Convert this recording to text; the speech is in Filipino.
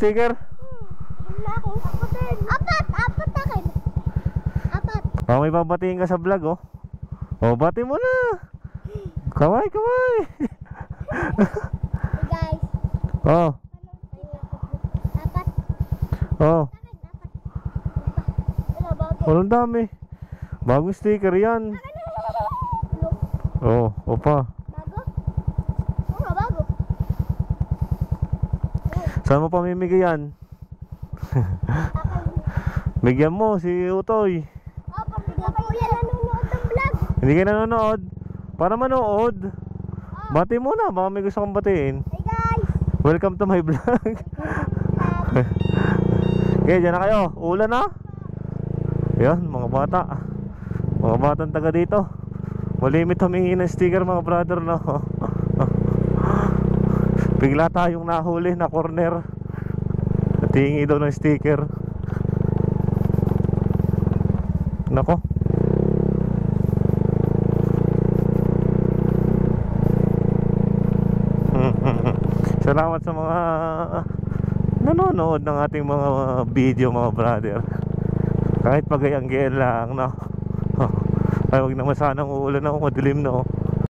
sticker? Wala ako. Ako din. Apat akin. Apat. Oh, may babatiin ka sa vlog, oh. Oh, bati mo na. Kaway. Hey guys. Oh. Apat. Oh. Wala bago. Walang dami. Bagong sticker yan. Oh, opa. Bago? Oo, bago. Saan mo pamimigay yan? Bigyan mo si Utoy. Opo, hindi pa yan nanonood ng vlog. Hindi ka nanonood? Para manood. Bati mo na, baka may gusto kong batiin. Hey guys. Welcome to my vlog. Okay, dyan na kayo. Ulan na. Yan, mga bata. Mga batang taga dito. Malimit humingi ng sticker, mga brother, no? Bigla tayong nahuli na corner. Natingi daw ng sticker. Nako. Salamat sa mga nanonood ng ating mga video, mga brother. Kahit pagayang-gayang lang, no? Ay, wag naman sanang uulan ako, madilim, no?